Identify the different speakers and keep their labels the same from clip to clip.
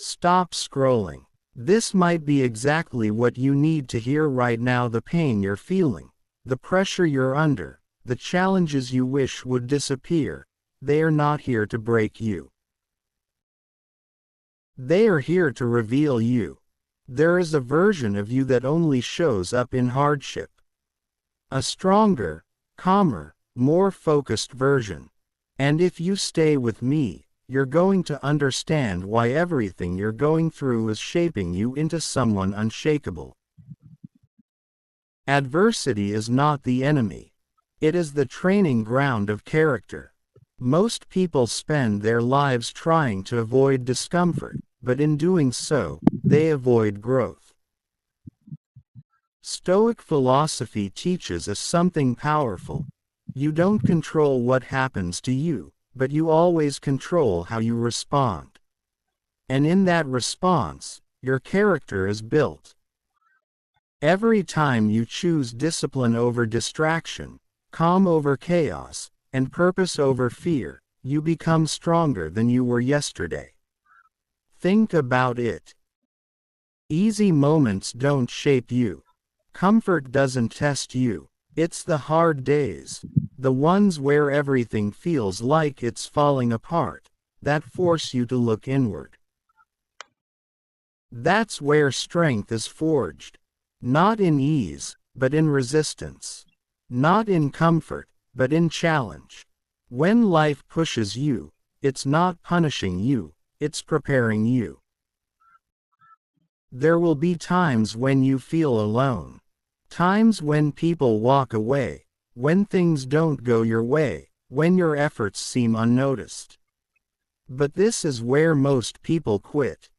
Speaker 1: Stop scrolling. This might be exactly what you need to hear right now. The pain you're feeling, the pressure you're under, the challenges you wish would disappear, they are not here to break you. They are here to reveal you. There is a version of you that only shows up in hardship. A stronger, calmer, more focused version. And if you stay with me, you're going to understand why everything you're going through is shaping you into someone unshakable. Adversity is not the enemy. It is the training ground of character. Most people spend their lives trying to avoid discomfort, but in doing so, they avoid growth. Stoic philosophy teaches us something powerful. You don't control what happens to you, but you always control how you respond. And in that response, your character is built. Every time you choose discipline over distraction, calm over chaos, and purpose over fear, you become stronger than you were yesterday. Think about it. Easy moments don't shape you. Comfort doesn't test you. It's the hard days, the ones where everything feels like it's falling apart, that force you to look inward. That's where strength is forged. Not in ease, but in resistance. Not in comfort, but in challenge. When life pushes you, it's not punishing you, it's preparing you. There will be times when you feel alone. Times when people walk away, when things don't go your way, when your efforts seem unnoticed. But this is where most people quit.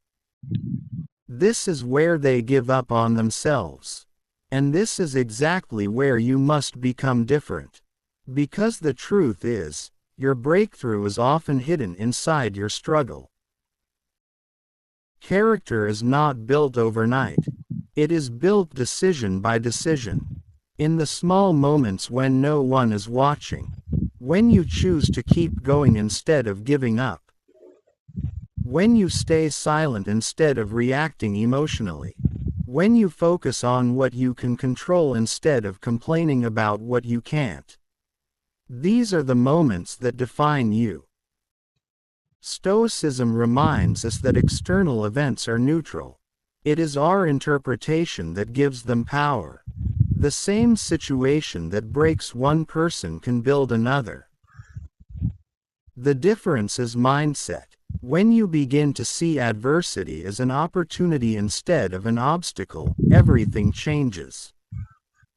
Speaker 1: This is where they give up on themselves. And this is exactly where you must become different. Because the truth is, your breakthrough is often hidden inside your struggle. Character is not built overnight. It is built decision by decision. In the small moments when no one is watching. When you choose to keep going instead of giving up. When you stay silent instead of reacting emotionally. When you focus on what you can control instead of complaining about what you can't. These are the moments that define you. Stoicism reminds us that external events are neutral. It is our interpretation that gives them power. The same situation that breaks one person can build another. The difference is mindset. When you begin to see adversity as an opportunity instead of an obstacle, everything changes.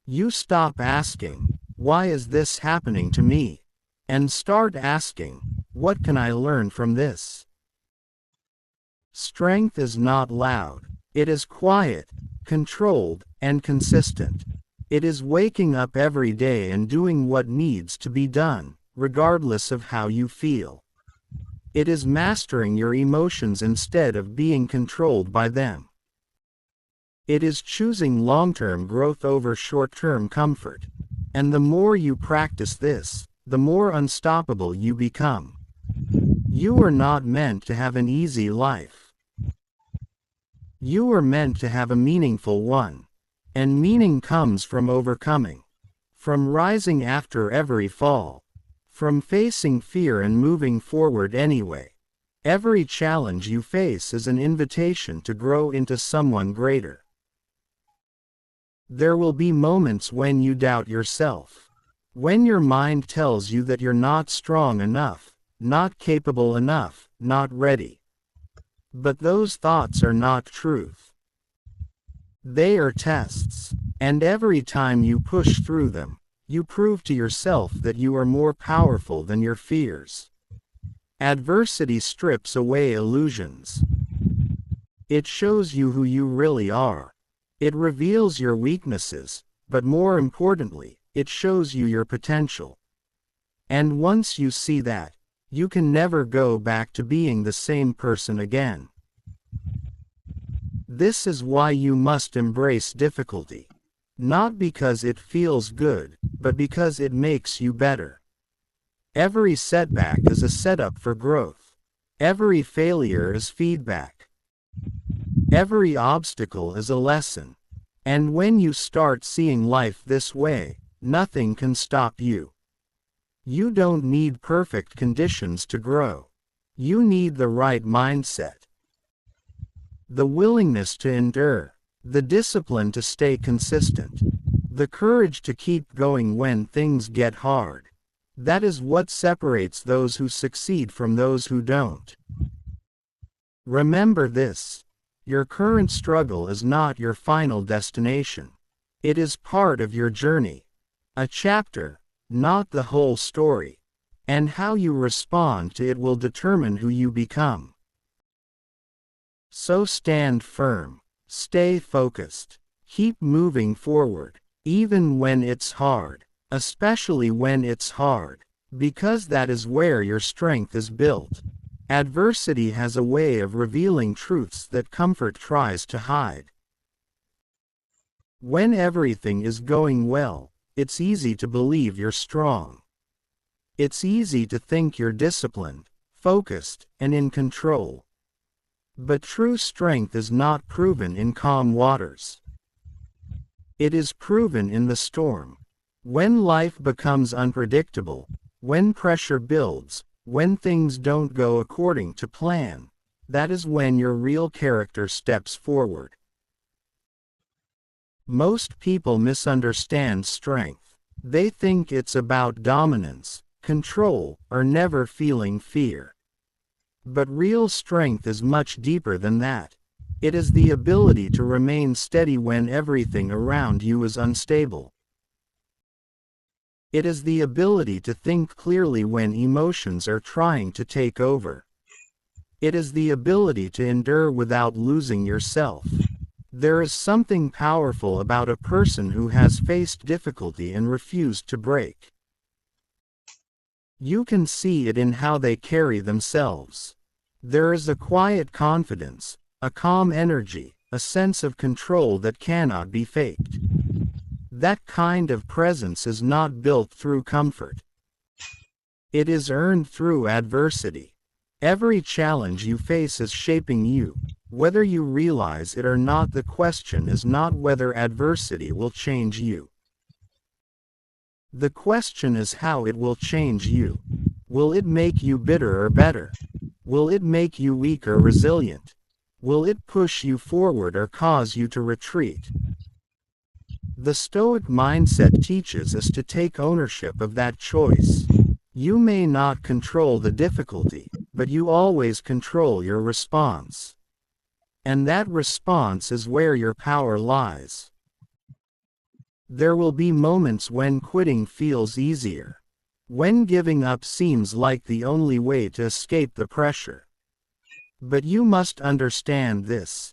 Speaker 1: You stop asking, "Why is this happening to me?" and start asking, "What can I learn from this?" Strength is not loud. It is quiet, controlled, and consistent. It is waking up every day and doing what needs to be done, regardless of how you feel. It is mastering your emotions instead of being controlled by them. It is choosing long-term growth over short-term comfort. And the more you practice this, the more unstoppable you become. You are not meant to have an easy life. You are meant to have a meaningful one. And meaning comes from overcoming. From rising after every fall. From facing fear and moving forward anyway. Every challenge you face is an invitation to grow into someone greater. There will be moments when you doubt yourself. When your mind tells you that you're not strong enough, not capable enough, not ready. But those thoughts are not truth. They are tests. And every time you push through them, you prove to yourself that you are more powerful than your fears. Adversity strips away illusions. It shows you who you really are. It reveals your weaknesses, but more importantly, it shows you your potential. And once you see that, you can never go back to being the same person again. This is why you must embrace difficulty. Not because it feels good, but because it makes you better. Every setback is a setup for growth. Every failure is feedback. Every obstacle is a lesson. And when you start seeing life this way, nothing can stop you. You don't need perfect conditions to grow. You need the right mindset. The willingness to endure. The discipline to stay consistent. The courage to keep going when things get hard. That is what separates those who succeed from those who don't. Remember this. Your current struggle is not your final destination. It is part of your journey. A chapter, not the whole story. And how you respond to it will determine who you become. So stand firm. Stay focused. Keep moving forward, even when it's hard, especially when it's hard, because that is where your strength is built. Adversity has a way of revealing truths that comfort tries to hide. When everything is going well, it's easy to believe you're strong. It's easy to think you're disciplined, focused, and in control. But true strength is not proven in calm waters. It is proven in the storm. When life becomes unpredictable, when pressure builds, when things don't go according to plan, that is when your real character steps forward. Most people misunderstand strength. They think it's about dominance, control, or never feeling fear. But real strength is much deeper than that. It is the ability to remain steady when everything around you is unstable. It is the ability to think clearly when emotions are trying to take over. It is the ability to endure without losing yourself. There is something powerful about a person who has faced difficulty and refused to break. You can see it in how they carry themselves. There is a quiet confidence, a calm energy, a sense of control that cannot be faked. That kind of presence is not built through comfort. It is earned through adversity. Every challenge you face is shaping you. Whether you realize it or not, the question is not whether adversity will change you. The question is how it will change you. Will it make you bitter or better? Will it make you weak or resilient? Will it push you forward or cause you to retreat? The Stoic mindset teaches us to take ownership of that choice. You may not control the difficulty, but you always control your response. And that response is where your power lies. There will be moments when quitting feels easier. When giving up seems like the only way to escape the pressure. But you must understand this.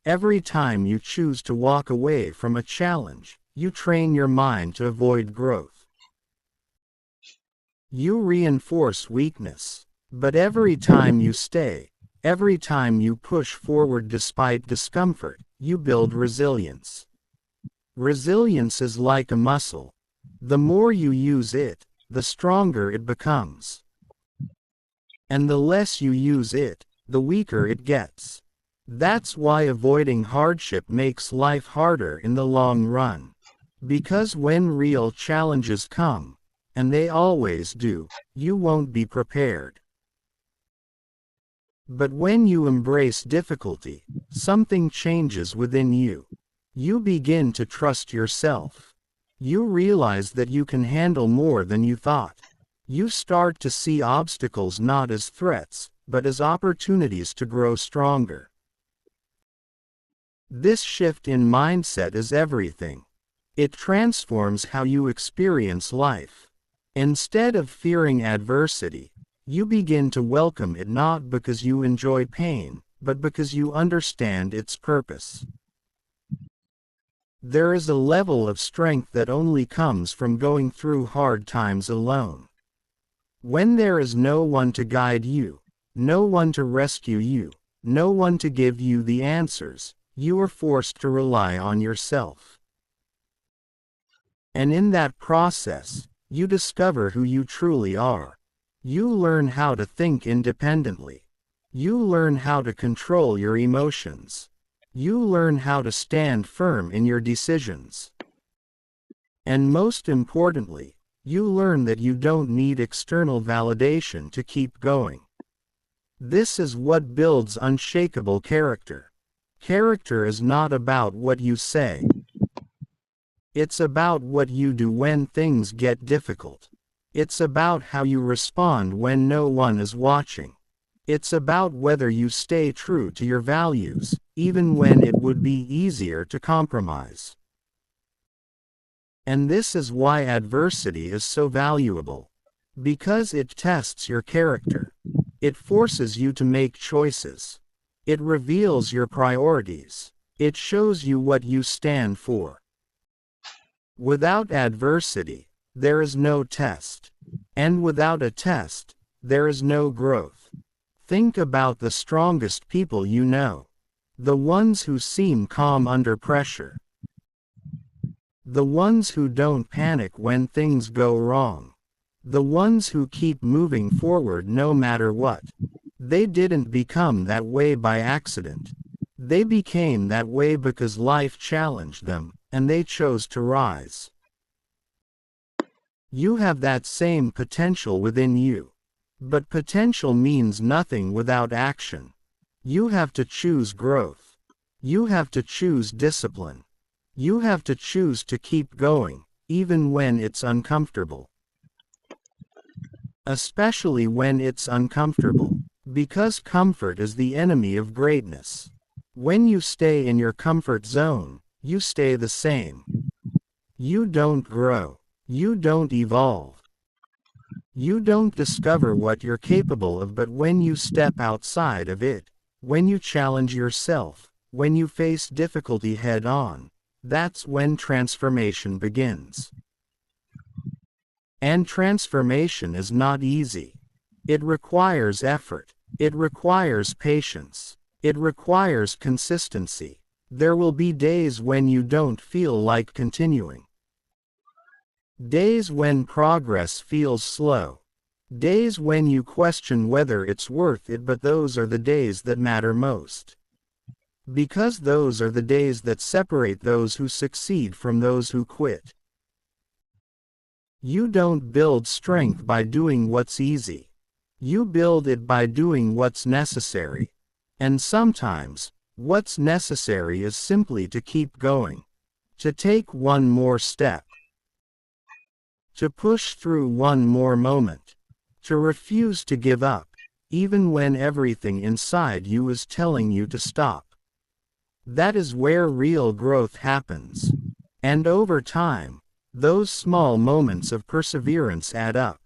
Speaker 1: Every time you choose to walk away from a challenge, you train your mind to avoid growth. You reinforce weakness. But every time you stay, every time you push forward despite discomfort, you build resilience. Resilience is like a muscle. The more you use it, the stronger it becomes. And the less you use it, the weaker it gets. That's why avoiding hardship makes life harder in the long run. Because when real challenges come, and they always do, you won't be prepared. But when you embrace difficulty, something changes within you. You begin to trust yourself. You realize that you can handle more than you thought. You start to see obstacles not as threats, but as opportunities to grow stronger. This shift in mindset is everything. It transforms how you experience life. Instead of fearing adversity, you begin to welcome it not because you enjoy pain, but because you understand its purpose. There is a level of strength that only comes from going through hard times alone. When there is no one to guide you, no one to rescue you, no one to give you the answers, you are forced to rely on yourself. And in that process, you discover who you truly are. You learn how to think independently. You learn how to control your emotions. You learn how to stand firm in your decisions. And most importantly, you learn that you don't need external validation to keep going. This is what builds unshakable character. Character is not about what you say. It's about what you do when things get difficult. It's about how you respond when no one is watching. It's about whether you stay true to your values, even when it would be easier to compromise. And this is why adversity is so valuable. Because it tests your character. It forces you to make choices. It reveals your priorities. It shows you what you stand for. Without adversity, there is no test. And without a test, there is no growth. Think about the strongest people you know. The ones who seem calm under pressure. The ones who don't panic when things go wrong. The ones who keep moving forward no matter what. They didn't become that way by accident. They became that way because life challenged them, and they chose to rise. You have that same potential within you. But potential means nothing without action. You have to choose growth. You have to choose discipline. You have to choose to keep going, even when it's uncomfortable. Especially when it's uncomfortable, because comfort is the enemy of greatness. When you stay in your comfort zone, you stay the same. You don't grow. You don't evolve. You don't discover what you're capable of, but when you step outside of it, when you challenge yourself, when you face difficulty head on, that's when transformation begins. And transformation is not easy. It requires effort. It requires patience. It requires consistency. There will be days when you don't feel like continuing. Days when progress feels slow. Days when you question whether it's worth it, but those are the days that matter most. Because those are the days that separate those who succeed from those who quit. You don't build strength by doing what's easy. You build it by doing what's necessary. And sometimes, what's necessary is simply to keep going. To take one more step. To push through one more moment. To refuse to give up, even when everything inside you is telling you to stop. That is where real growth happens. And over time, those small moments of perseverance add up.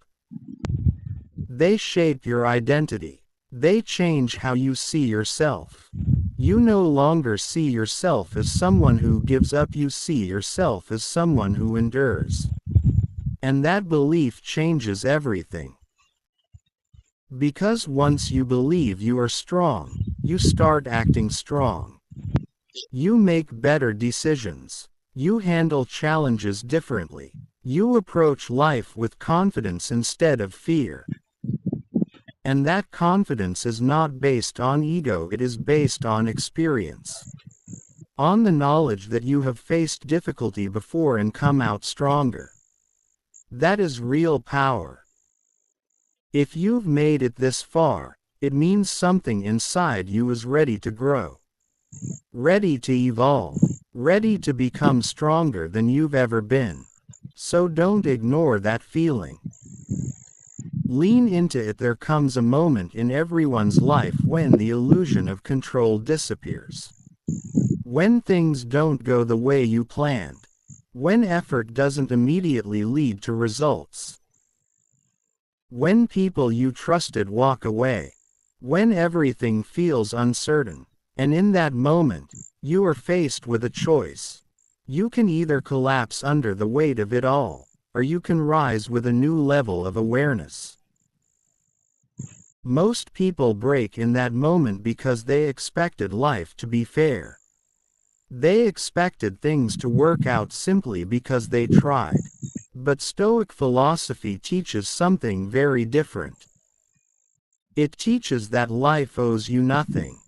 Speaker 1: They shape your identity. They change how you see yourself. You no longer see yourself as someone who gives up, you see yourself as someone who endures. And that belief changes everything. Because once you believe you are strong, you start acting strong. You make better decisions. You handle challenges differently. You approach life with confidence instead of fear. And that confidence is not based on ego, it is based on experience. On the knowledge that you have faced difficulty before and come out stronger. That is real power. If you've made it this far, it means something inside you is ready to grow. Ready to evolve. Ready to become stronger than you've ever been. So don't ignore that feeling. Lean into it. There comes a moment in everyone's life when the illusion of control disappears. When things don't go the way you planned. When effort doesn't immediately lead to results. When people you trusted walk away. When everything feels uncertain. And in that moment, you are faced with a choice. You can either collapse under the weight of it all, or you can rise with a new level of awareness. Most people break in that moment because they expected life to be fair. They expected things to work out simply because they tried. But Stoic philosophy teaches something very different. It teaches that life owes you nothing.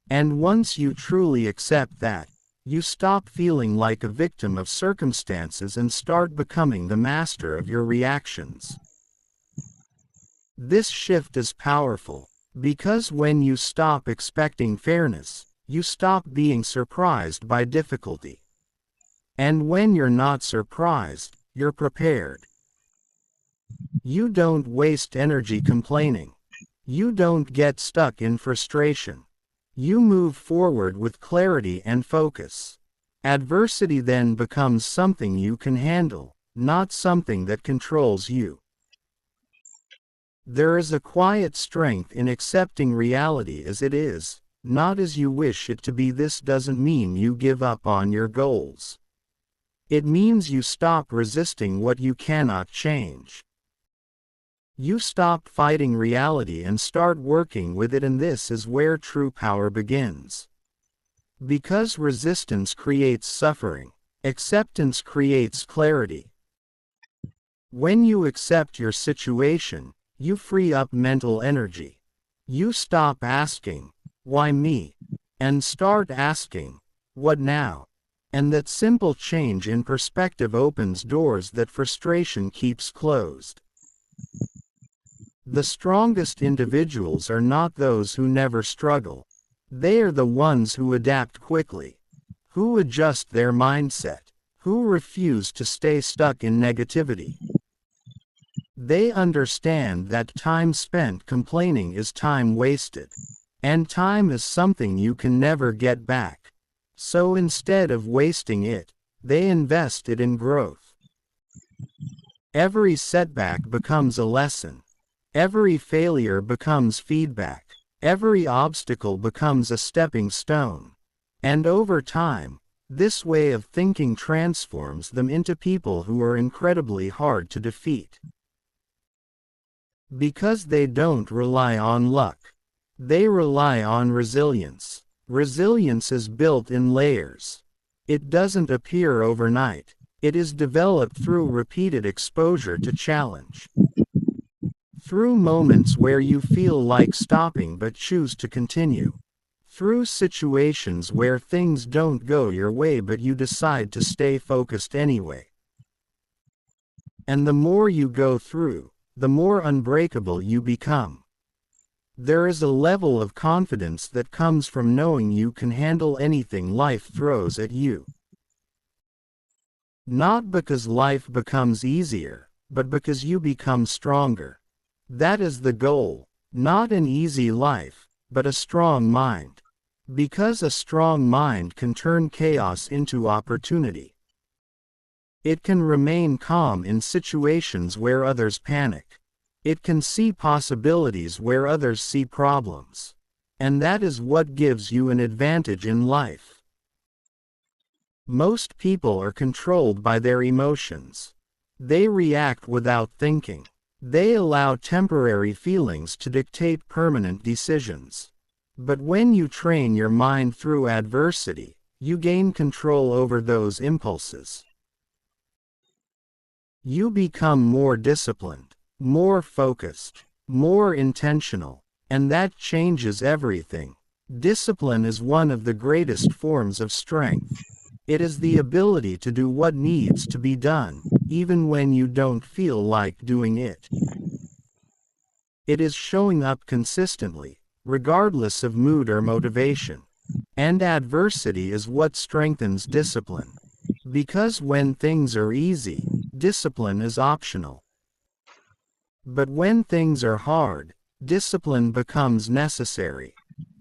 Speaker 1: And once you truly accept that, you stop feeling like a victim of circumstances and start becoming the master of your reactions. This shift is powerful, because when you stop expecting fairness, you stop being surprised by difficulty. And when you're not surprised, you're prepared. You don't waste energy complaining. You don't get stuck in frustration. You move forward with clarity and focus. Adversity then becomes something you can handle, not something that controls you. There is a quiet strength in accepting reality as it is, not as you wish it to be. This doesn't mean you give up on your goals. It means you stop resisting what you cannot change. You stop fighting reality and start working with it, and this is where true power begins. Because resistance creates suffering, acceptance creates clarity. When you accept your situation, you free up mental energy. You stop asking, "Why me?" and start asking, "What now?" And that simple change in perspective opens doors that frustration keeps closed. The strongest individuals are not those who never struggle. They are the ones who adapt quickly, who adjust their mindset, who refuse to stay stuck in negativity. They understand that time spent complaining is time wasted, and time is something you can never get back. So instead of wasting it, they invest it in growth. Every setback becomes a lesson. Every failure becomes feedback. Every obstacle becomes a stepping stone. And over time, this way of thinking transforms them into people who are incredibly hard to defeat. Because they don't rely on luck. They rely on resilience. Resilience is built in layers. It doesn't appear overnight. It is developed through repeated exposure to challenge. Through moments where you feel like stopping but choose to continue. Through situations where things don't go your way but you decide to stay focused anyway. And the more you go through, the more unbreakable you become. There is a level of confidence that comes from knowing you can handle anything life throws at you. Not because life becomes easier, but because you become stronger. That is the goal, not an easy life, but a strong mind. Because a strong mind can turn chaos into opportunity. It can remain calm in situations where others panic. It can see possibilities where others see problems. And that is what gives you an advantage in life. Most people are controlled by their emotions. They react without thinking. They allow temporary feelings to dictate permanent decisions. But when you train your mind through adversity, you gain control over those impulses. You become more disciplined, more focused, more intentional, and that changes everything. Discipline is one of the greatest forms of strength. It is the ability to do what needs to be done, even when you don't feel like doing it. It is showing up consistently, regardless of mood or motivation. And adversity is what strengthens discipline. Because when things are easy, discipline is optional. But when things are hard, discipline becomes necessary.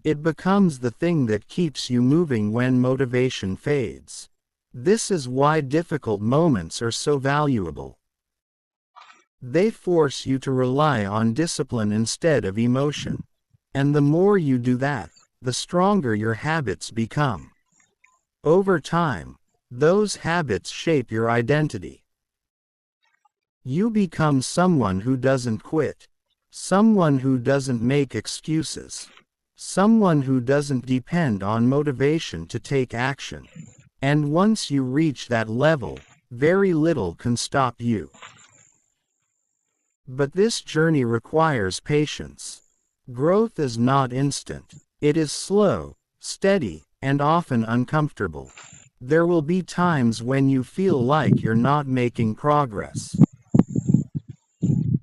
Speaker 1: It becomes the thing that keeps you moving when motivation fades. This is why difficult moments are so valuable. They force you to rely on discipline instead of emotion. And the more you do that, the stronger your habits become. Over time, those habits shape your identity. You become someone who doesn't quit, someone who doesn't make excuses, someone who doesn't depend on motivation to take action. And once you reach that level, very little can stop you. But this journey requires patience. Growth is not instant. It is slow, steady, and often uncomfortable. There will be times when you feel like you're not making progress.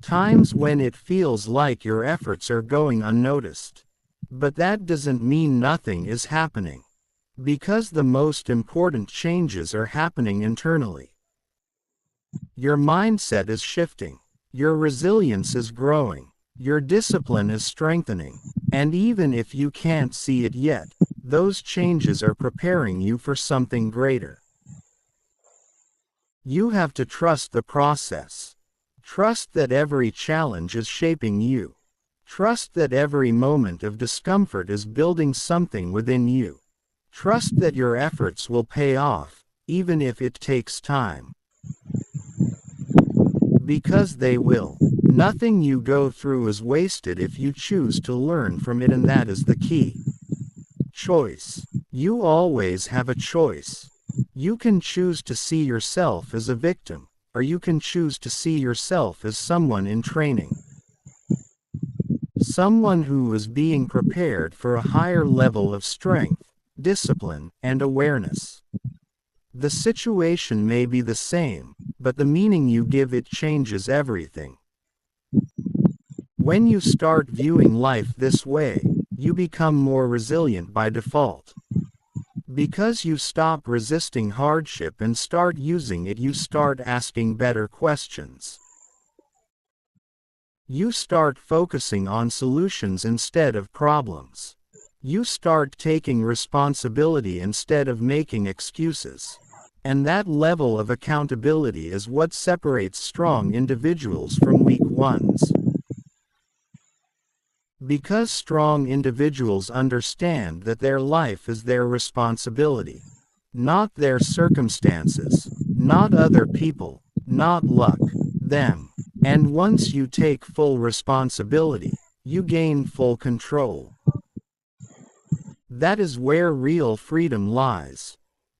Speaker 1: Times when it feels like your efforts are going unnoticed. But that doesn't mean nothing is happening. Because the most important changes are happening internally. Your mindset is shifting. Your resilience is growing. Your discipline is strengthening. And even if you can't see it yet, those changes are preparing you for something greater. You have to trust the process. Trust that every challenge is shaping you. Trust that every moment of discomfort is building something within you. Trust that your efforts will pay off, even if it takes time. Because they will. Nothing you go through is wasted if you choose to learn from it, and that is the key. Choice. You always have a choice. You can choose to see yourself as a victim, or you can choose to see yourself as someone in training. Someone who is being prepared for a higher level of strength, discipline, and awareness. The situation may be the same, but the meaning you give it changes everything. When you start viewing life this way, you become more resilient by default. Because you stop resisting hardship and start using it, you start asking better questions. You start focusing on solutions instead of problems. You start taking responsibility instead of making excuses. And that level of accountability is what separates strong individuals from weak ones. Because strong individuals understand that their life is their responsibility, not their circumstances, not other people, not luck, them. And once you take full responsibility, you gain full control. That is where real freedom lies.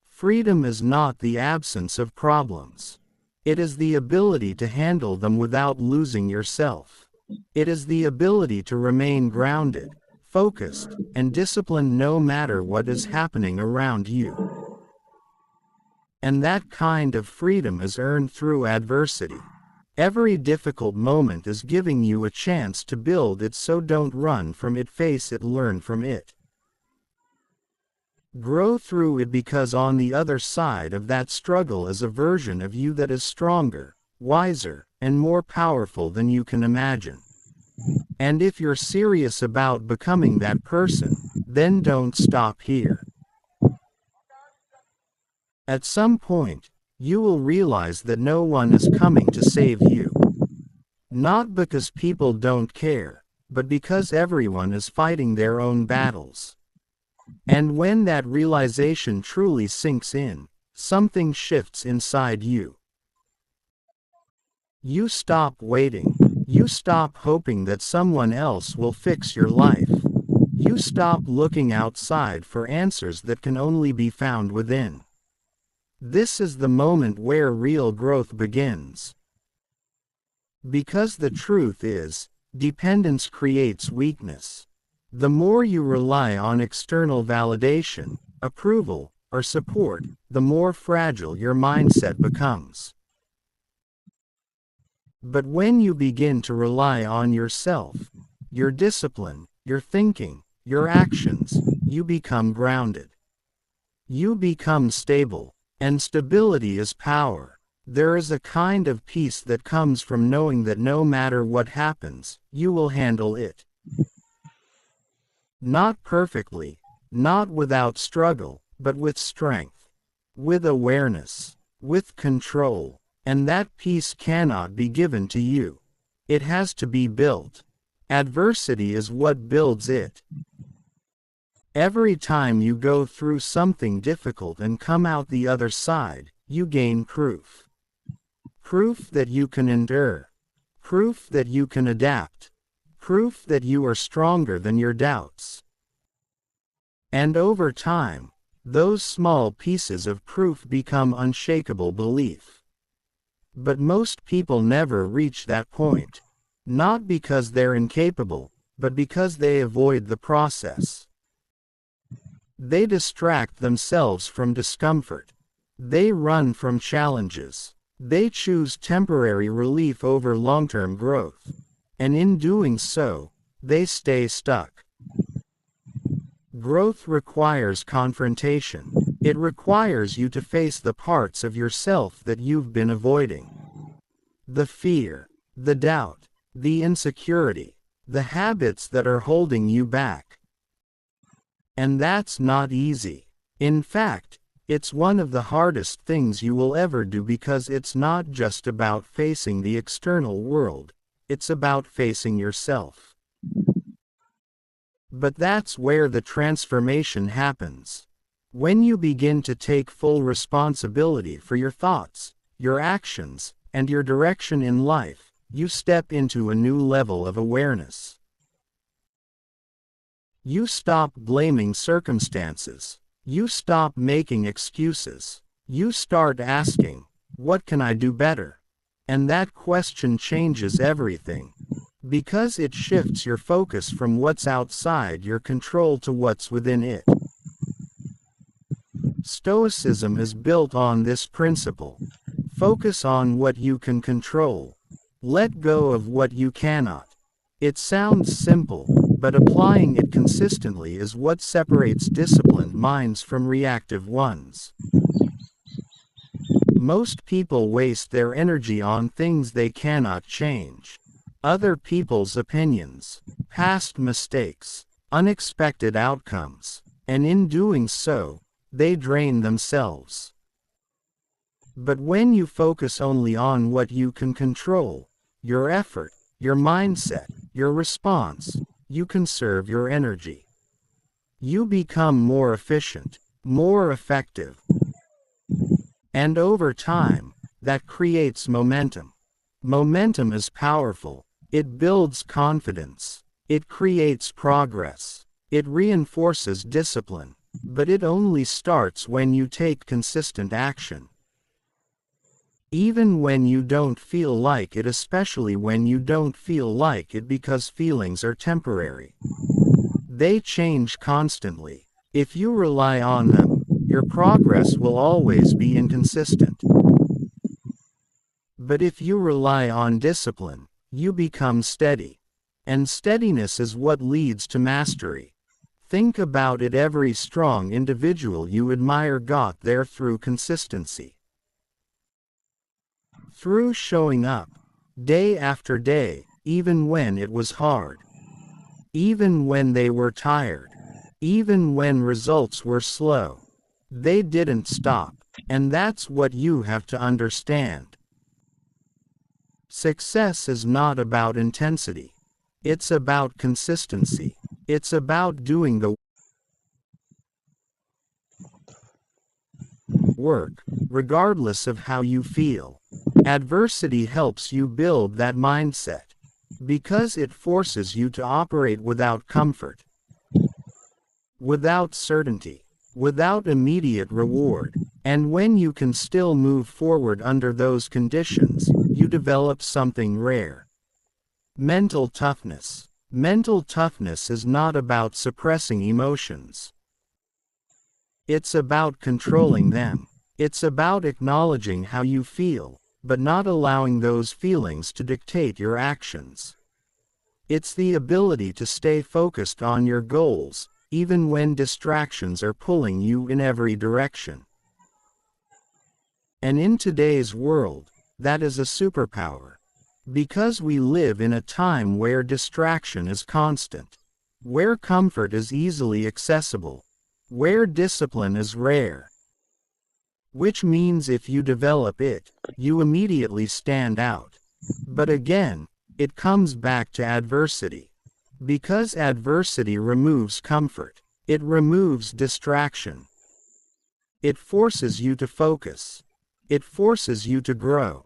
Speaker 1: Freedom is not the absence of problems. It is the ability to handle them without losing yourself. It is the ability to remain grounded, focused, and disciplined no matter what is happening around you. And that kind of freedom is earned through adversity. Every difficult moment is giving you a chance to build it, so don't run from it, face it, learn from it. Grow through it, because on the other side of that struggle is a version of you that is stronger, wiser, and more powerful than you can imagine. And if you're serious about becoming that person, then don't stop here. At some point, you will realize that no one is coming to save you. Not because people don't care, but because everyone is fighting their own battles. And when that realization truly sinks in, something shifts inside you. You stop waiting. You stop hoping that someone else will fix your life. You stop looking outside for answers that can only be found within. This is the moment where real growth begins. Because the truth is, dependence creates weakness. The more you rely on external validation, approval, or support, the more fragile your mindset becomes. But when you begin to rely on yourself, your discipline, your thinking, your actions, you become grounded. You become stable, and stability is power. There is a kind of peace that comes from knowing that no matter what happens, you will handle it. Not perfectly, not without struggle, but with strength, with awareness, with control. And that peace cannot be given to you. It has to be built. Adversity is what builds it. Every time you go through something difficult and come out the other side, you gain proof. Proof that you can endure. Proof that you can adapt. Proof that you are stronger than your doubts. And over time, those small pieces of proof become unshakable belief. But most people never reach that point. Not because they're incapable, but because they avoid the process. They distract themselves from discomfort. They run from challenges. They choose temporary relief over long-term growth. And in doing so, they stay stuck. Growth requires confrontation. It requires you to face the parts of yourself that you've been avoiding. The fear, the doubt, the insecurity, the habits that are holding you back. And that's not easy. In fact, it's one of the hardest things you will ever do, because it's not just about facing the external world, it's about facing yourself. But that's where the transformation happens. When you begin to take full responsibility for your thoughts, your actions, and your direction in life, you step into a new level of awareness. You stop blaming circumstances. You stop making excuses. You start asking, what can I do better? And that question changes everything. Because it shifts your focus from what's outside your control to what's within it. Stoicism is built on this principle. Focus on what you can control. Let go of what you cannot. It sounds simple, but applying it consistently is what separates disciplined minds from reactive ones. Most people waste their energy on things they cannot change. Other people's opinions, past mistakes, unexpected outcomes, and in doing so, they drain themselves. But when you focus only on what you can control, your effort, your mindset, your response, you conserve your energy. You become more efficient, more effective. And over time, that creates momentum. Momentum is powerful. It builds confidence. It creates progress. It reinforces discipline. But it only starts when you take consistent action. Even when you don't feel like it, especially when you don't feel like it, because feelings are temporary. They change constantly. If you rely on them, your progress will always be inconsistent. But if you rely on discipline, you become steady. And steadiness is what leads to mastery. Think about it, every strong individual you admire got there through consistency. Through showing up, day after day, even when it was hard. Even when they were tired. Even when results were slow. They didn't stop. And that's what you have to understand. Success is not about intensity. It's about consistency. It's about doing the work, regardless of how you feel. Adversity helps you build that mindset, because it forces you to operate without comfort, without certainty, without immediate reward. And when you can still move forward under those conditions, you develop something rare. Mental toughness. Mental toughness is not about suppressing emotions. It's about controlling them. It's about acknowledging how you feel, but not allowing those feelings to dictate your actions. It's the ability to stay focused on your goals, even when distractions are pulling you in every direction. And in today's world, that is a superpower. Because we live in a time where distraction is constant, where comfort is easily accessible, where discipline is rare. Which means if you develop it, you immediately stand out. But again, it comes back to adversity. Because adversity removes comfort. It removes distraction. It forces you to focus. It forces you to grow.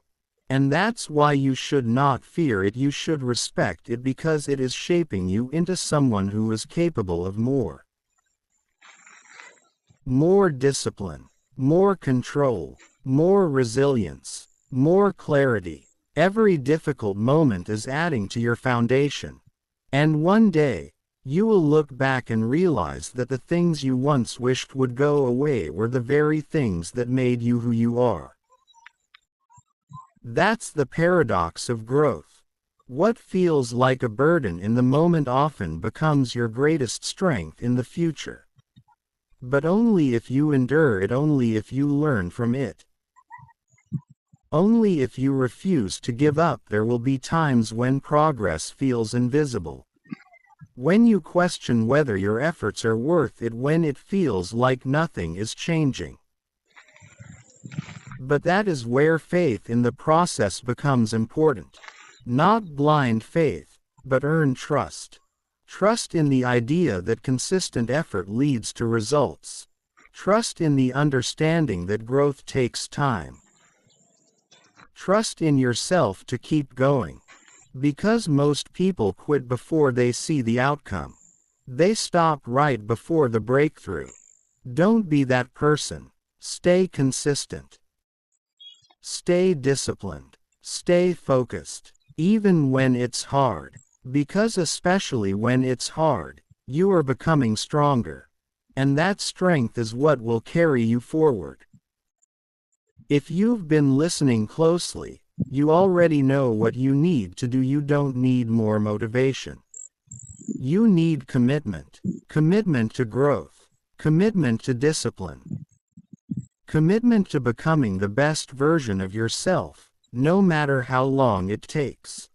Speaker 1: And that's why you should not fear it, you should respect it, because it is shaping you into someone who is capable of more. More discipline, more control, more resilience, more clarity. Every difficult moment is adding to your foundation. And one day, You will look back and realize that the things you once wished would go away were the very things that made you who you are. That's the paradox of growth. What feels like a burden in the moment often becomes your greatest strength in the future. But only if you endure it, only if you learn from it. Only if you refuse to give up. There will be times when progress feels invisible. When you question whether your efforts are worth it, when it feels like nothing is changing. But that is where faith in the process becomes important. Not blind faith, but earned trust. Trust in the idea that consistent effort leads to results. Trust in the understanding that growth takes time. Trust in yourself to keep going. Because most people quit before they see the outcome. They stop right before the breakthrough. Don't be that person. Stay consistent. Stay disciplined. Stay focused. Even when it's hard. Because especially when it's hard, you are becoming stronger. And that strength is what will carry you forward. If you've been listening closely, you already know what you need to do. You don't need more motivation. You need commitment. Commitment to growth. Commitment to discipline. Commitment to becoming the best version of yourself, no matter how long it takes.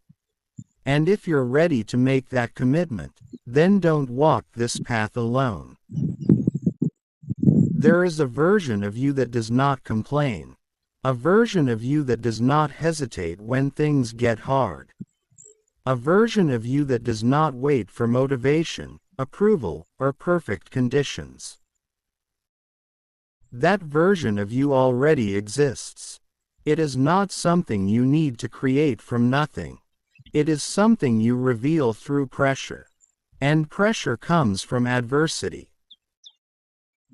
Speaker 1: And if you're ready to make that commitment, then don't walk this path alone. There is a version of you that does not complain. A version of you that does not hesitate when things get hard. A version of you that does not wait for motivation, approval, or perfect conditions. That version of you already exists. It is not something you need to create from nothing. It is something you reveal through pressure. And pressure comes from adversity.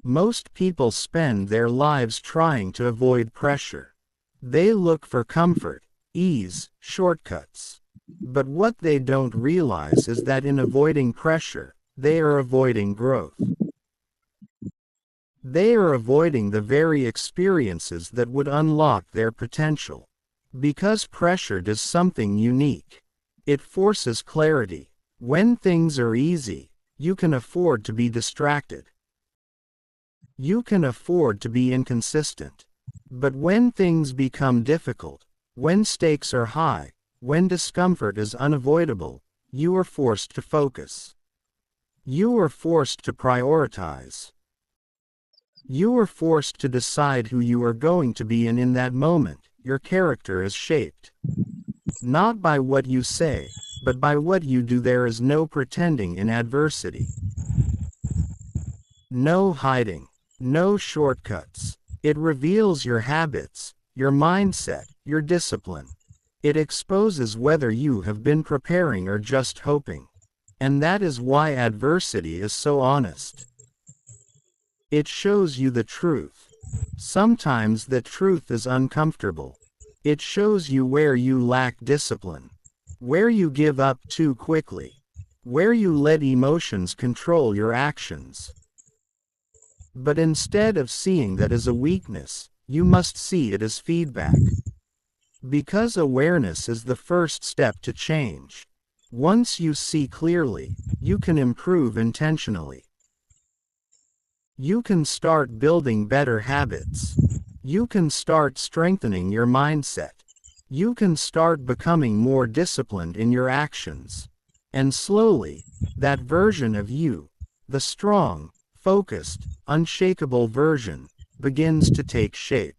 Speaker 1: Most people spend their lives trying to avoid pressure. They look for comfort, ease, shortcuts. But what they don't realize is that in avoiding pressure, they are avoiding growth. They are avoiding the very experiences that would unlock their potential. Because pressure does something unique. It forces clarity. When things are easy, you can afford to be distracted. You can afford to be inconsistent. But when things become difficult, when stakes are high, when discomfort is unavoidable, you are forced to focus. You are forced to prioritize. You are forced to decide who you are going to be, and in that moment, your character is shaped. Not by what you say, but by what you do. There is no pretending in adversity. No hiding. No shortcuts. It reveals your habits, your mindset, your discipline. It exposes whether you have been preparing or just hoping. And that is why adversity is so honest. It shows you the truth. Sometimes the truth is uncomfortable. It shows you where you lack discipline. Where you give up too quickly. Where you let emotions control your actions. But instead of seeing that as a weakness, you must see it as feedback. Because awareness is the first step to change. Once you see clearly, you can improve intentionally. You can start building better habits. You can start strengthening your mindset. You can start becoming more disciplined in your actions. And slowly, that version of you, the strong, focused, unshakable version, begins to take shape.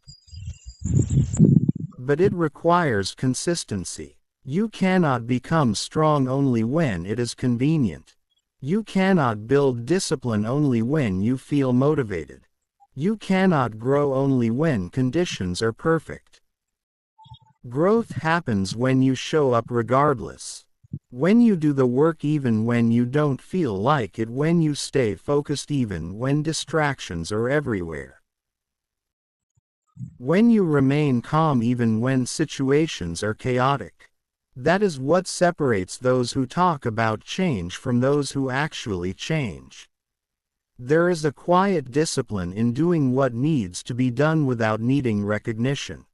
Speaker 1: But it requires consistency. You cannot become strong only when it is convenient. You cannot build discipline only when you feel motivated. You cannot grow only when conditions are perfect. Growth happens when you show up regardless. When you do the work even when you don't feel like it, when you stay focused even when distractions are everywhere. When you remain calm even when situations are chaotic. That is what separates those who talk about change from those who actually change. There is a quiet discipline in doing what needs to be done without needing recognition,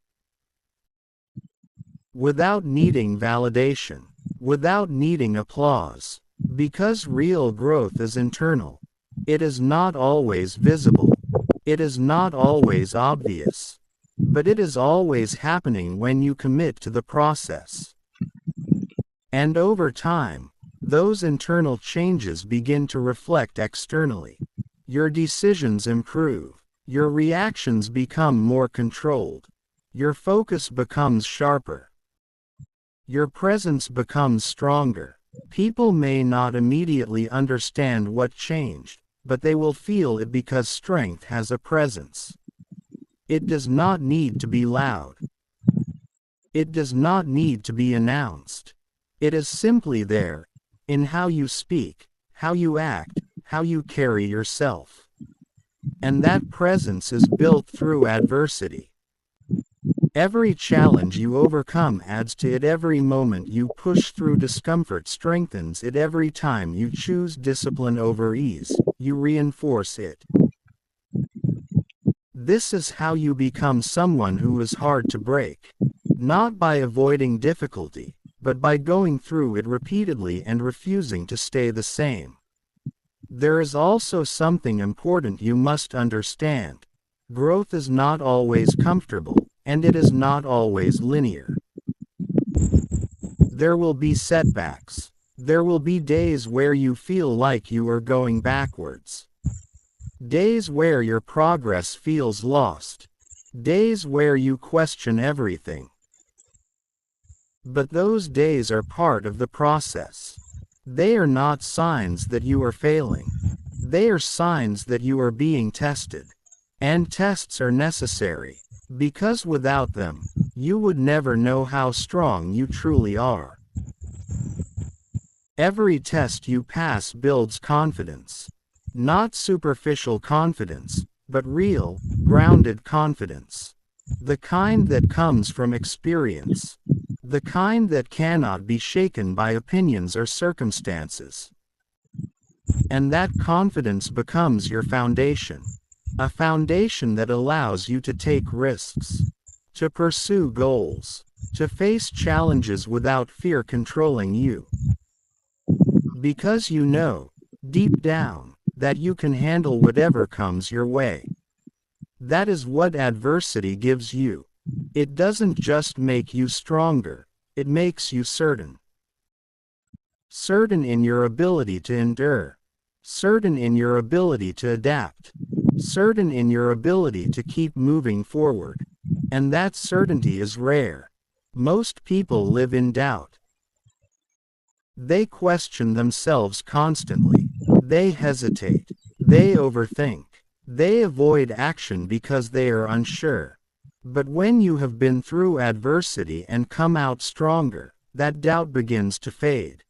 Speaker 1: without needing validation, without needing applause. Because real growth is internal. It is not always visible. It is not always obvious. But it is always happening when you commit to the process. And over time, those internal changes begin to reflect externally. Your decisions improve. Your reactions become more controlled. Your focus becomes sharper. Your presence becomes stronger. People may not immediately understand what changed, but they will feel it because strength has a presence. It does not need to be loud. It does not need to be announced. It is simply there, in how you speak, how you act, how you carry yourself. And that presence is built through adversity. Every challenge you overcome adds to it. Every moment you push through discomfort strengthens it. Every time you choose discipline over ease, you reinforce it. This is how you become someone who is hard to break. Not by avoiding difficulty, but by going through it repeatedly and refusing to stay the same. There is also something important you must understand. Growth is not always comfortable, and it is not always linear. There will be setbacks. There will be days where you feel like you are going backwards. Days where your progress feels lost. Days where you question everything. But those days are part of the process. They are not signs that you are failing. They are signs that you are being tested. And tests are necessary, because without them, you would never know how strong you truly are. Every test you pass builds confidence. Not superficial confidence, but real, grounded confidence. The kind that comes from experience. The kind that cannot be shaken by opinions or circumstances. And that confidence becomes your foundation. A foundation that allows you to take risks, to pursue goals, to face challenges without fear controlling you. Because you know, deep down, that you can handle whatever comes your way. That is what adversity gives you. It doesn't just make you stronger, it makes you certain. Certain in your ability to endure. Certain in your ability to adapt. Certain in your ability to keep moving forward. And that certainty is rare. Most people live in doubt. They question themselves constantly. They hesitate. They overthink. They avoid action because they are unsure. But when you have been through adversity and come out stronger, that doubt begins to fade.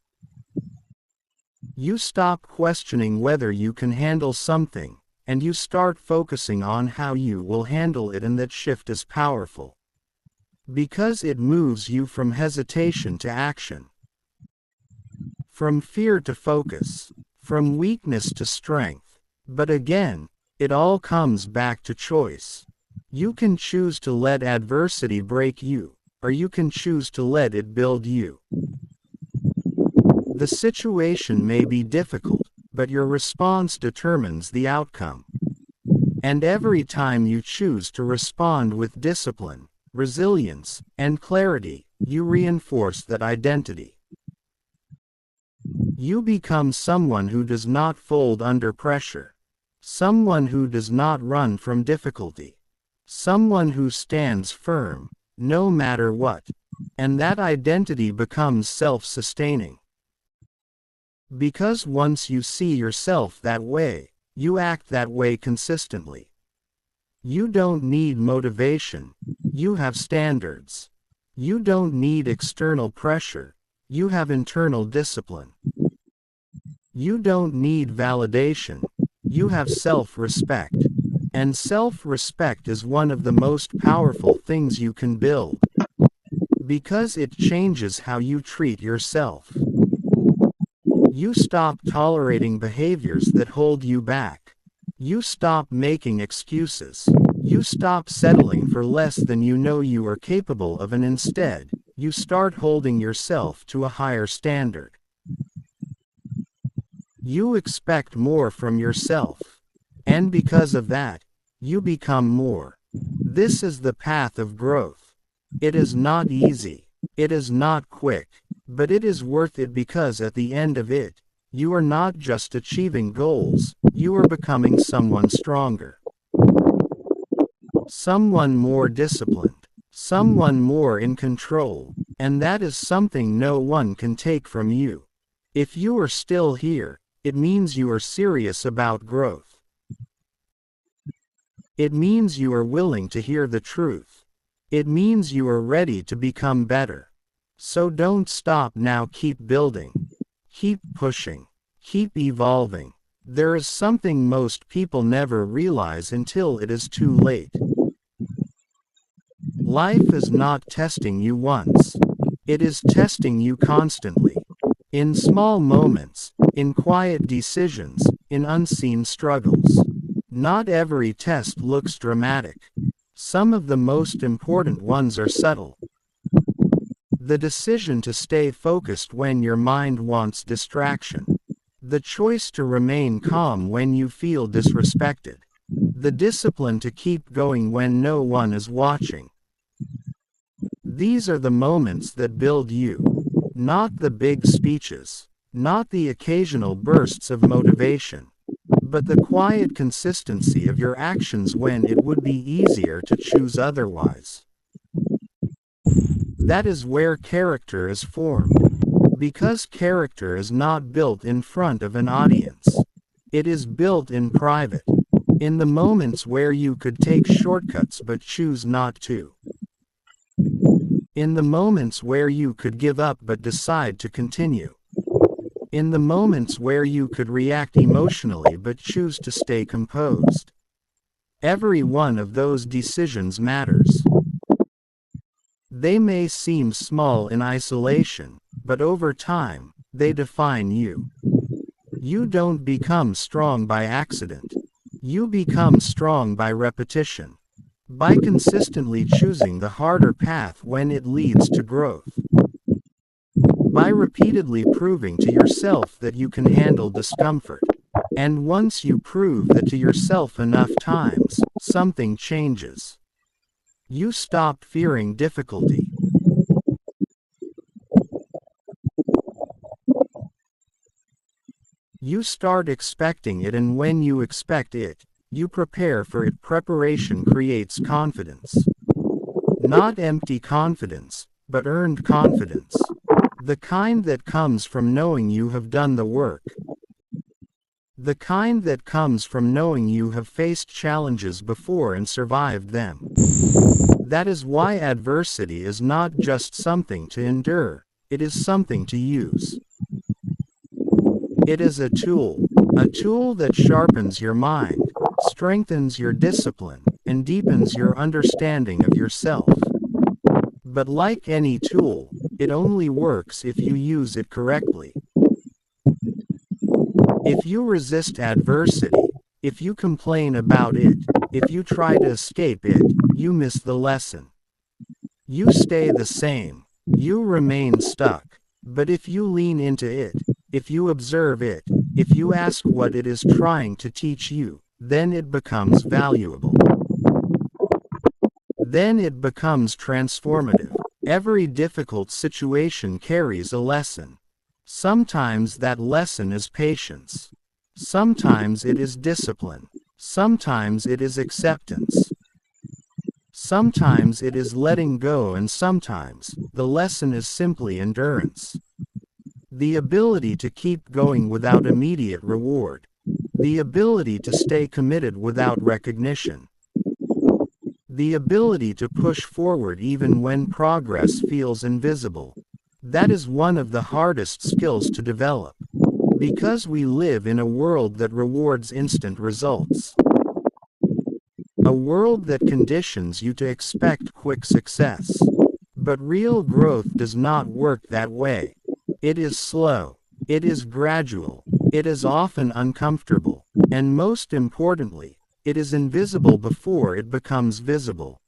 Speaker 1: You stop questioning whether you can handle something, and you start focusing on how you will handle it, and that shift is powerful. Because it moves you from hesitation to action. From fear to focus. From weakness to strength. But again, it all comes back to choice. You can choose to let adversity break you, or you can choose to let it build you. The situation may be difficult, but your response determines the outcome. And every time you choose to respond with discipline, resilience, and clarity, you reinforce that identity. You become someone who does not fold under pressure. Someone who does not run from difficulty. Someone who stands firm, no matter what. And that identity becomes self-sustaining. Because once you see yourself that way, you act that way consistently. You don't need motivation, you have standards. You don't need external pressure, you have internal discipline. You don't need validation, you have self-respect. And self-respect is one of the most powerful things you can build. Because it changes how you treat yourself. You stop tolerating behaviors that hold you back. You stop making excuses. You stop settling for less than you know you are capable of, and instead, you start holding yourself to a higher standard. You expect more from yourself. And because of that, you become more. This is the path of growth. It is not easy. It is not quick. But it is worth it, because at the end of it, you are not just achieving goals, you are becoming someone stronger. Someone more disciplined. Someone more in control. And that is something no one can take from you. If you are still here, it means you are serious about growth. It means you are willing to hear the truth. It means you are ready to become better. So don't stop now, keep building. Keep pushing. Keep evolving. There is something most people never realize until it is too late. Life is not testing you once. It is testing you constantly. In small moments, in quiet decisions, in unseen struggles. Not every test looks dramatic. Some of the most important ones are subtle. The decision to stay focused when your mind wants distraction. The choice to remain calm when you feel disrespected. The discipline to keep going when no one is watching. These are the moments that build you. Not the big speeches. Not the occasional bursts of motivation. But the quiet consistency of your actions when it would be easier to choose otherwise. That is where character is formed. Because character is not built in front of an audience. It is built in private. In the moments where you could take shortcuts but choose not to. In the moments where you could give up but decide to continue. In the moments where you could react emotionally but choose to stay composed. Every one of those decisions matters. They may seem small in isolation, but over time, they define you. You don't become strong by accident. You become strong by repetition. By consistently choosing the harder path when it leads to growth. By repeatedly proving to yourself that you can handle discomfort. And once you prove that to yourself enough times, something changes. You stop fearing difficulty. You start expecting it, and when you expect it, you prepare for it. Preparation creates confidence. Not empty confidence, but earned confidence. The kind that comes from knowing you have done the work. The kind that comes from knowing you have faced challenges before and survived them. That is why adversity is not just something to endure, it is something to use. It is a tool that sharpens your mind, strengthens your discipline, and deepens your understanding of yourself. But like any tool, it only works if you use it correctly. If you resist adversity, if you complain about it, if you try to escape it, you miss the lesson. You stay the same. You remain stuck. But if you lean into it, if you observe it, if you ask what it is trying to teach you, then it becomes valuable. Then it becomes transformative. Every difficult situation carries a lesson. Sometimes that lesson is patience. Sometimes it is discipline. Sometimes it is acceptance. Sometimes it is letting go, and sometimes the lesson is simply endurance. The ability to keep going without immediate reward. The ability to stay committed without recognition. The ability to push forward even when progress feels invisible. That is one of the hardest skills to develop. Because we live in a world that rewards instant results. A world that conditions you to expect quick success. But real growth does not work that way. It is slow. It is gradual. It is often uncomfortable. And most importantly, it is invisible before it becomes visible.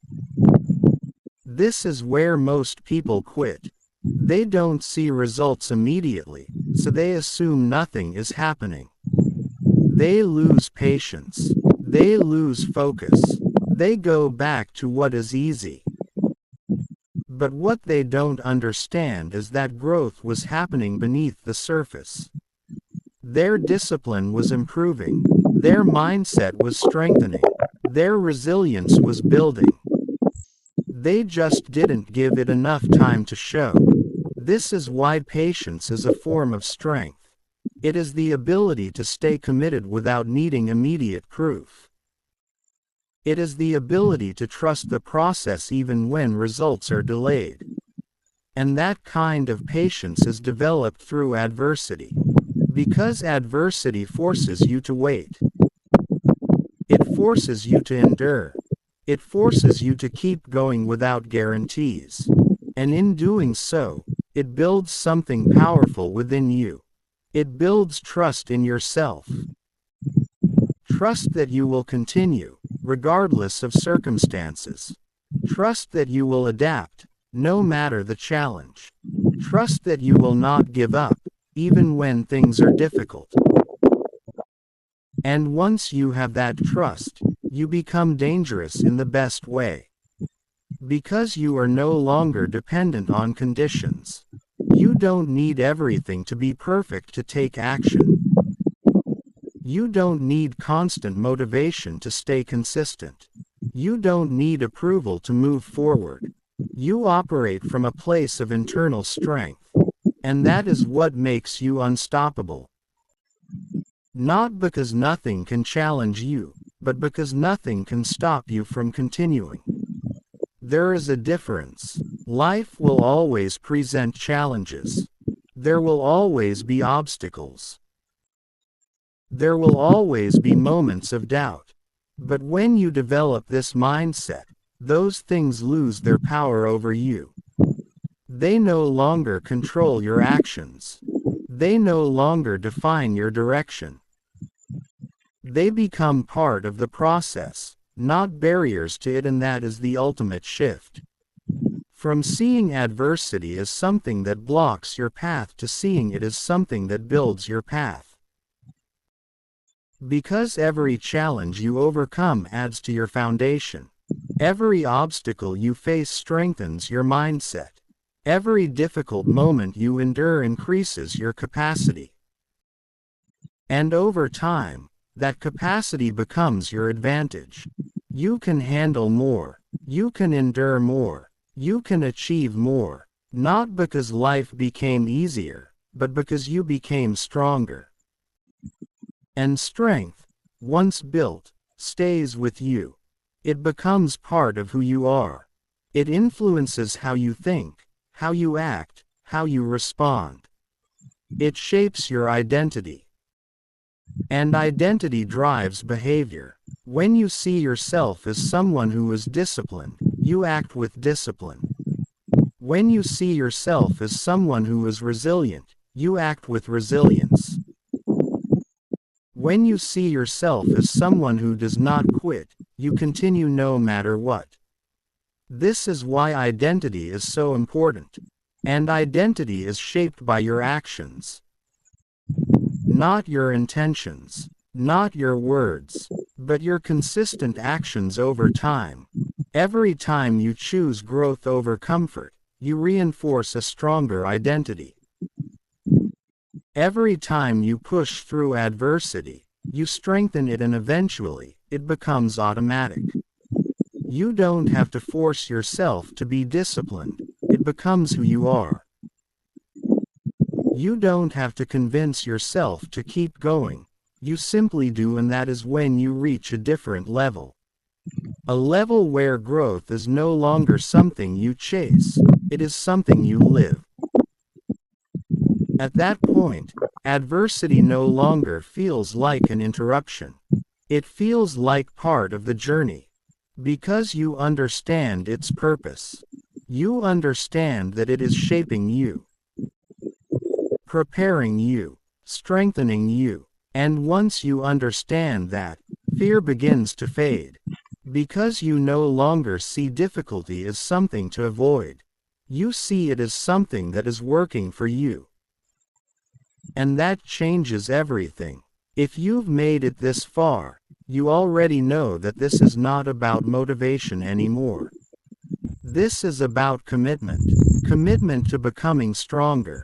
Speaker 1: This is where most people quit. They don't see results immediately, so they assume nothing is happening. They lose patience. They lose focus. They go back to what is easy. But what they don't understand is that growth was happening beneath the surface. Their discipline was improving. Their mindset was strengthening. Their resilience was building. They just didn't give it enough time to show. This is why patience is a form of strength. It is the ability to stay committed without needing immediate proof. It is the ability to trust the process even when results are delayed. And that kind of patience is developed through adversity. Because adversity forces you to wait. It forces you to endure. It forces you to keep going without guarantees. And in doing so, it builds something powerful within you. It builds trust in yourself. Trust that you will continue, regardless of circumstances. Trust that you will adapt, no matter the challenge. Trust that you will not give up, even when things are difficult. And once you have that trust, you become dangerous in the best way. Because you are no longer dependent on conditions. You don't need everything to be perfect to take action. You don't need constant motivation to stay consistent. You don't need approval to move forward. You operate from a place of internal strength. And that is what makes you unstoppable. Not because nothing can challenge you, but because nothing can stop you from continuing. There is a difference. Life will always present challenges. There will always be obstacles. There will always be moments of doubt. But when you develop this mindset, those things lose their power over you. They no longer control your actions. They no longer define your direction. They become part of the process, not barriers to it, and that is the ultimate shift. From seeing adversity as something that blocks your path to seeing it as something that builds your path. Because every challenge you overcome adds to your foundation. Every obstacle you face strengthens your mindset. Every difficult moment you endure increases your capacity. And over time, that capacity becomes your advantage. You can handle more. You can endure more. You can achieve more. Not because life became easier, but because you became stronger. And strength, once built, stays with you. It becomes part of who you are. It influences how you think, how you act, how you respond. It shapes your identity. And identity drives behavior. When you see yourself as someone who is disciplined, you act with discipline. When you see yourself as someone who is resilient, you act with resilience. When you see yourself as someone who does not quit, you continue no matter what. This is why identity is so important. And identity is shaped by your actions. Not your intentions, not your words, but your consistent actions over time. Every time you choose growth over comfort, you reinforce a stronger identity. Every time you push through adversity, you strengthen it, and eventually, it becomes automatic. You don't have to force yourself to be disciplined, it becomes who you are. You don't have to convince yourself to keep going, you simply do, and that is when you reach a different level. A level where growth is no longer something you chase, it is something you live. At that point, adversity no longer feels like an interruption. It feels like part of the journey. Because you understand its purpose. You understand that it is shaping you, preparing you, strengthening you. And once you understand that, fear begins to fade. Because you no longer see difficulty as something to avoid. You see it as something that is working for you. And that changes everything. If you've made it this far, you already know that this is not about motivation anymore. This is about commitment. Commitment to becoming stronger.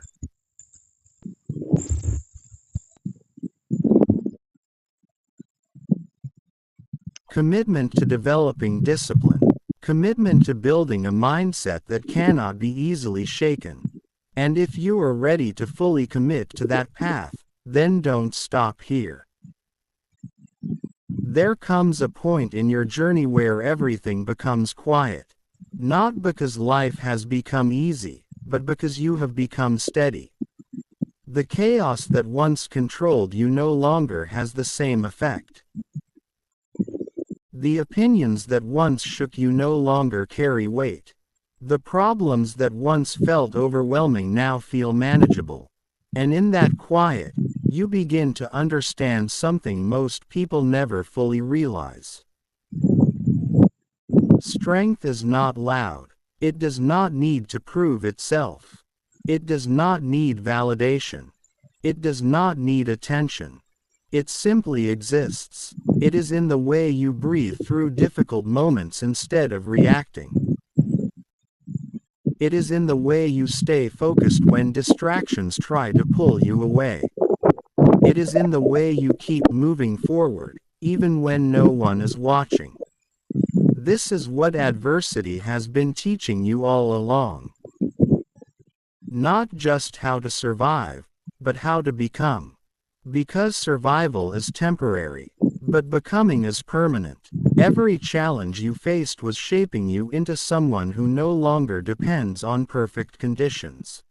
Speaker 1: Commitment to developing discipline. Commitment to building a mindset that cannot be easily shaken. And if you are ready to fully commit to that path, then don't stop here. There comes a point in your journey where everything becomes quiet. Not because life has become easy, but because you have become steady. The chaos that once controlled you no longer has the same effect. The opinions that once shook you no longer carry weight. The problems that once felt overwhelming now feel manageable. And in that quiet, you begin to understand something most people never fully realize. Strength is not loud. It does not need to prove itself. It does not need validation. It does not need attention. It simply exists. It is in the way you breathe through difficult moments instead of reacting. It is in the way you stay focused when distractions try to pull you away. It is in the way you keep moving forward, even when no one is watching. This is what adversity has been teaching you all along. Not just how to survive, but how to become. Because survival is temporary, but becoming is permanent. Every challenge you faced was shaping you into someone who no longer depends on perfect conditions.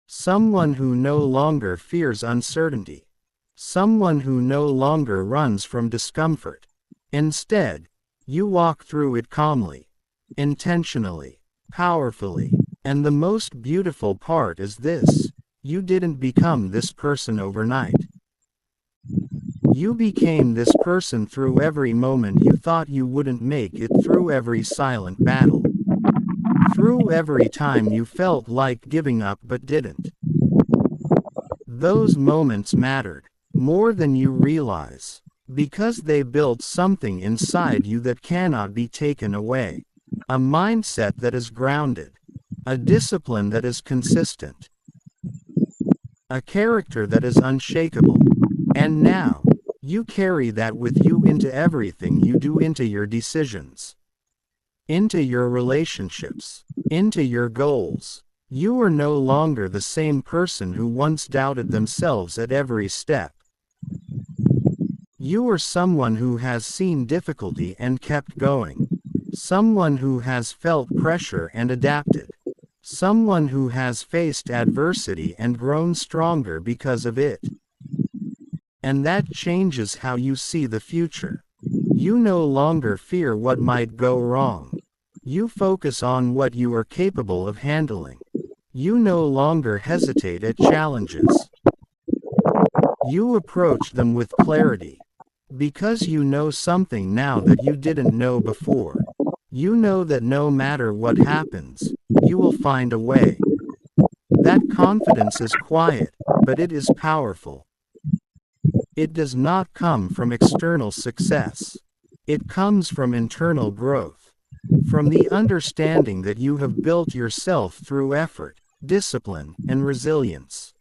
Speaker 1: Someone who no longer fears uncertainty. Someone who no longer runs from discomfort. Instead, you walk through it calmly, intentionally, powerfully. And the most beautiful part is this: you didn't become this person overnight. You became this person through every moment you thought you wouldn't make it, through every silent battle, through every time you felt like giving up but didn't. Those moments mattered more than you realize, because they built something inside you that cannot be taken away. A mindset that is grounded, a discipline that is consistent, a character that is unshakable. And now, you carry that with you into everything you do, into your decisions, into your relationships, into your goals. You are no longer the same person who once doubted themselves at every step. You are someone who has seen difficulty and kept going. Someone who has felt pressure and adapted. Someone who has faced adversity and grown stronger because of it. And that changes how you see the future. You no longer fear what might go wrong. You focus on what you are capable of handling. You no longer hesitate at challenges. You approach them with clarity. Because you know something now that you didn't know before. You know that no matter what happens, you will find a way. That confidence is quiet, but it is powerful. It does not come from external success. It comes from internal growth. From the understanding that you have built yourself through effort, discipline, and resilience.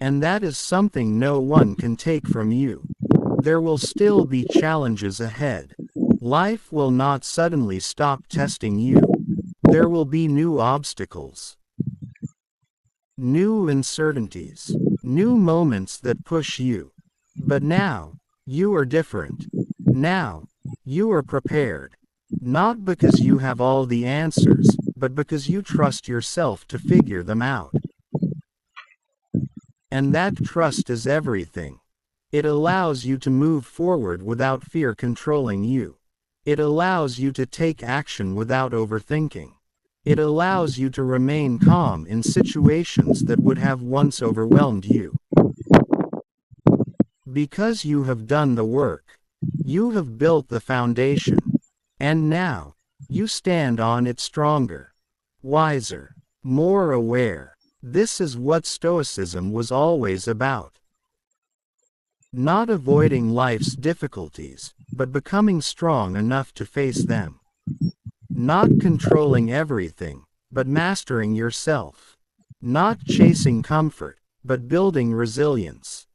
Speaker 1: And that is something no one can take from you. There will still be challenges ahead. Life will not suddenly stop testing you. There will be new obstacles, new uncertainties, new moments that push you. But now, you are different. Now, you are prepared. Not because you have all the answers, but because you trust yourself to figure them out. And that trust is everything. It allows you to move forward without fear controlling you. It allows you to take action without overthinking. It allows you to remain calm in situations that would have once overwhelmed you. Because you have done the work, you have built the foundation, and now, you stand on it stronger, wiser, more aware. This is what Stoicism was always about. Not avoiding life's difficulties, but becoming strong enough to face them. Not controlling everything, but mastering yourself. Not chasing comfort, but building resilience.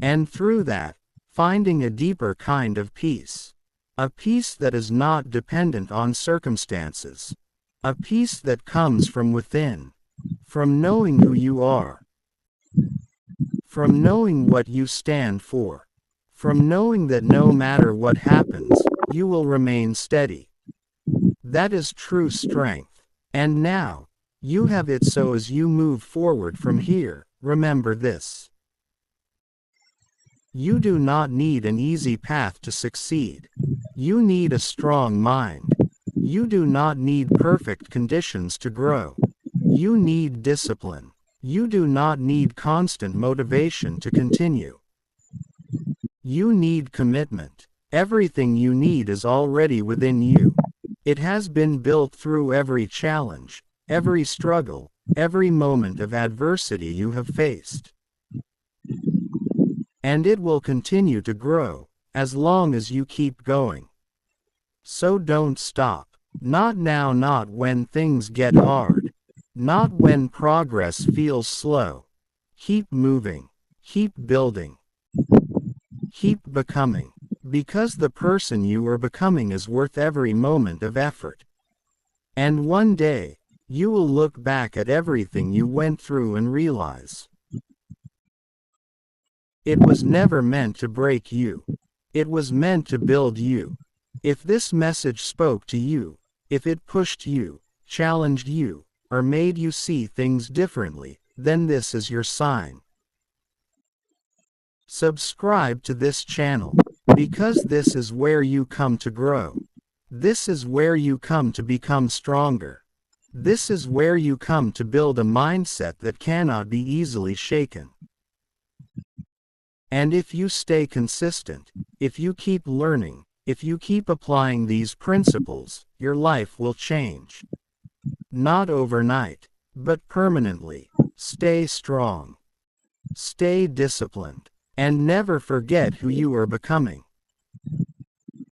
Speaker 1: And through that, finding a deeper kind of peace. A peace that is not dependent on circumstances. A peace that comes from within. From knowing who you are. From knowing what you stand for. From knowing that no matter what happens, you will remain steady. That is true strength. And now, you have it, so as you move forward from here, remember this. You do not need an easy path to succeed. You need a strong mind. You do not need perfect conditions to grow. You need discipline. You do not need constant motivation to continue. You need commitment. Everything you need is already within you. It has been built through every challenge, every struggle, every moment of adversity you have faced. And it will continue to grow, as long as you keep going. So don't stop. Not now, not when things get hard. Not when progress feels slow. Keep moving. Keep building. Keep becoming. Because the person you are becoming is worth every moment of effort. And one day, you will look back at everything you went through and realize, it was never meant to break you. It was meant to build you. If this message spoke to you, if it pushed you, challenged you, or made you see things differently, then this is your sign. Subscribe to this channel, because this is where you come to grow. This is where you come to become stronger. This is where you come to build a mindset that cannot be easily shaken. And if you stay consistent, if you keep learning, if you keep applying these principles, your life will change. Not overnight, but permanently. Stay strong. Stay disciplined. And never forget who you are becoming.